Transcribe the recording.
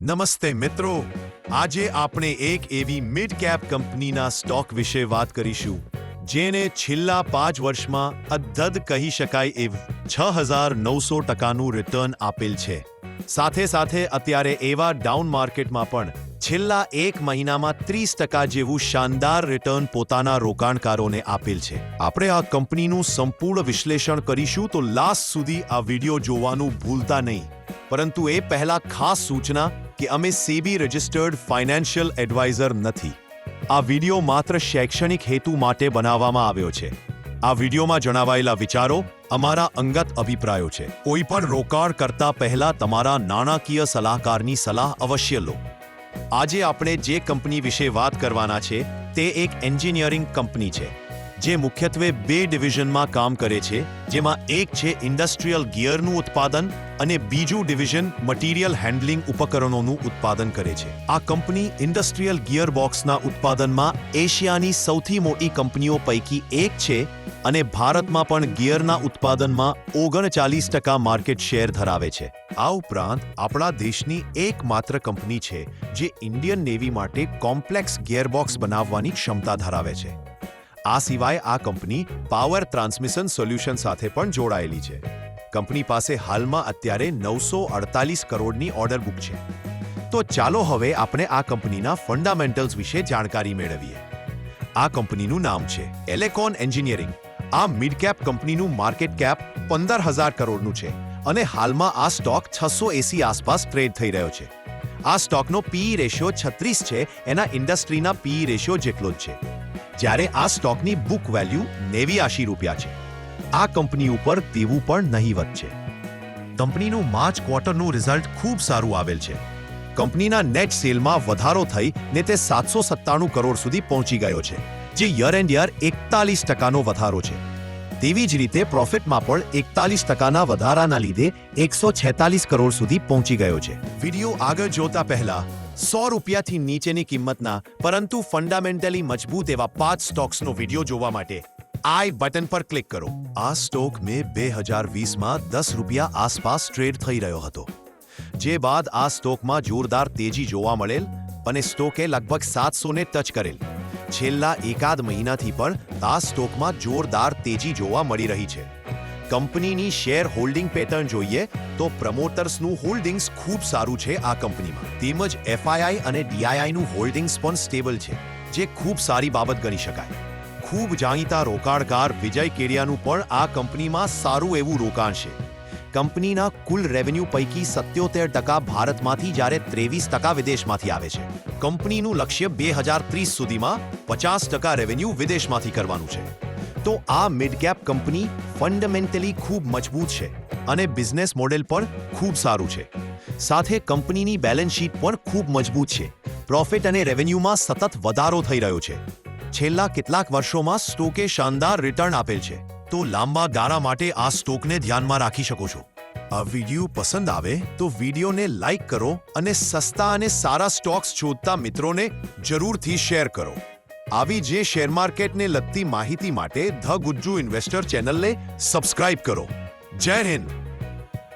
નમસ્તે મિત્રો, આજે આપણે એક એવી મિડ કેપ કંપનીના સ્ટોક વિશે વાત કરીશું જેને છેલ્લા 5 વર્ષમાં અદ્ભુત કહી શકાય એવું 6,900%નું રિટર્ન આપેલ છે. સાથે સાથે અત્યારે એવા ડાઉન માર્કેટમાં પણ છેલ્લા 1 મહિનામાં 30% જેવું શાનદાર રિટર્ન પોતાના રોકાણકારોને આપેલ છે. આપણે આ કંપનીનું સંપૂર્ણ વિશ્લેષણ કરીશું, તો લાસ્ટ સુધી આ વિડીયો જોવાનું ભૂલતા નહીં. પરંતુ એ પહેલા ખાસ સૂચના કે અમે સેબી રજિસ્ટર્ડ ફાઇનાન્શિયલ એડવાઇઝર નથી. આ વિડીયો માત્ર શૈક્ષણિક હેતુ માટે બનાવવામાં આવ્યો છે. આ વિડીયોમાં જણાવાયેલા વિચારો અમારા અંગત અભિપ્રાયો છે. કોઈ પણ રોકાણ કરતા પહેલા તમારા નાણાકીય સલાહકારની સલાહ અવશ્ય લો. આજે આપણે જે કંપની વિશે વાત કરવાના છે તે એક એન્જિનિયરિંગ કંપની છે જે મુખ્યત્વે 2 ડિવિઝનમાં કામ કરે છે, જેમાં એક છે ઇન્ડસ્ટ્રીયલ ગિયરનું ઉત્પાદન અને બીજું ડિવિઝન મટીરિયલ હેન્ડલિંગ ઉપકરણોનું ઉત્પાદન કરે છે. આ કંપની ઇન્ડસ્ટ્રીયલ ગિયરબોક્સના ઉત્પાદનમાં એશિયાની સૌથી મોટી કંપનીઓ પૈકી એક છે અને ભારતમાં પણ ગિયરના ઉત્પાદનમાં 39% માર્કેટ શેર ધરાવે છે. આ ઉપરાંત આપણા દેશની એકમાત્ર કંપની છે જે ઇન્ડિયન નેવી માટે કોમ્પ્લેક્સ ગિયરબોક્સ બનાવવાની ક્ષમતા ધરાવે છે. આ સિવાય આ કંપની પાવર ટ્રાન્સમિશન સોલ્યુશન સાથે પણ જોડાયેલી છે. કંપની પાસે હાલમાં અત્યારે 948 કરોડની ઓર્ડર બુક છે. તો ચાલો હવે આપણે આ કંપનીના ફંડામેન્ટલ્સ વિશે જાણકારી મેળવીએ. આ કંપનીનું નામ છે એલેકોન એન્જિનિયરિંગ. આ મિડ કેપ કંપનીનું માર્કેટ કેપ 15,000 કરોડનું છે અને હાલમાં આ સ્ટોક 680 આસપાસ ટ્રેડ થઈ રહ્યો છે. આ સ્ટોકનો પીઈ રેશિયો 36 છે, એના ઇન્ડસ્ટ્રીના પીઈ રેશિયો જેટલો જ છે. જ્યારે આ સ્ટોકની બુક વેલ્યુ 89 રૂપિયા છે. આ કંપની ઉપર દેવું પણ નહીવત છે. કંપનીનું માર્ચ ક્વાર્ટરનું રિઝલ્ટ ખૂબ સારું આવેલ છે. કંપનીના નેટ સેલમાં વધારો થઈ ને તે 797 કરોડ સુધી પહોંચી ગયો છે, જે યર એન્ડ યર 41%નો વધારો છે. તેવી જ રીતે પ્રોફિટમાં પણ 41%ના વધારાના લીધે 146 કરોડ સુધી પહોંચી ગયો છે. વિડીયો આગળ જોતા પહેલા 100 રૂપિયાથી નીચેની કિંમતના પરંતુ ફંડામેન્ટલી મજબૂત એવા 5 સ્ટોક્સનો વિડીયો જોવા માટે આઈ બટન પર ક્લિક કરો. આ સ્ટોક મે 2020માં 10 રૂપિયા આસપાસ ટ્રેડ થઈ રહ્યો હતો, જે બાદ આ સ્ટોકમાં જોરદાર તેજી જોવા મળેલ અને સ્ટોકે લગભગ 700ને ટચ કરેલ. છેલ્લા એકાદ મહિનાથી પણ આ સ્ટોકમાં જોરદાર તેજી જોવા મળી રહી છે. કંપનીની શેર હોલ્ડિંગ પેટર્ન જોઈએ તો પ્રમોટર્સનું હોલ્ડિંગ્સ ખૂબ સારું છે આ કંપનીમાં. તેમજ એફઆઈઆઈ અને ડીઆઈઆઈનું હોલ્ડિંગ્સ પણ સ્ટેબલ છે, જે ખૂબ સારી બાબત ગણી શકાય. ખૂબ જાણીતા રોકાણકાર વિજય કેડિયાનું પણ આ કંપનીમાં સારું એવું રોકાણ છે. કંપનીના કુલ રેવન્યુ પૈકી 77% ભારતમાંથી જ્યારે 23% વિદેશમાંથી આવે છે. કંપનીનું લક્ષ્ય 2030 સુધીમાં 50% રેવન્યુ વિદેશમાંથી કરવાનું છે. તો આ મિડ કેપ કંપની ફંડામેન્ટલી ખૂબ મજબૂત છે અને બિઝનેસ મોડેલ પણ ખૂબ સારું છે. સાથે કંપનીની બેલેન્સ શીટ પણ ખૂબ મજબૂત છે. પ્રોફિટ અને રેવન્યુમાં સતત વધારો થઈ રહ્યો છે. છેલ્લા કેટલાક વર્ષોમાં સ્ટોકે શાનદાર રિટર્ન આપેલ છે. તો લાંબા ગાળા માટે આ સ્ટોકને ધ્યાનમાં રાખી શકો છો. આ વિડીયો પસંદ આવે તો વિડીયોને લાઇક કરો અને સસ્તા અને સારા સ્ટોક્સ શોધતા મિત્રોને જરૂરથી શેર કરો. આવી જે શેર માર્કેટને લગતી માહિતી માટે ધ ગુજ્જુ ઇન્વેસ્ટર ચેનલને સબસ્ક્રાઇબ કરો. જય હિન્દ.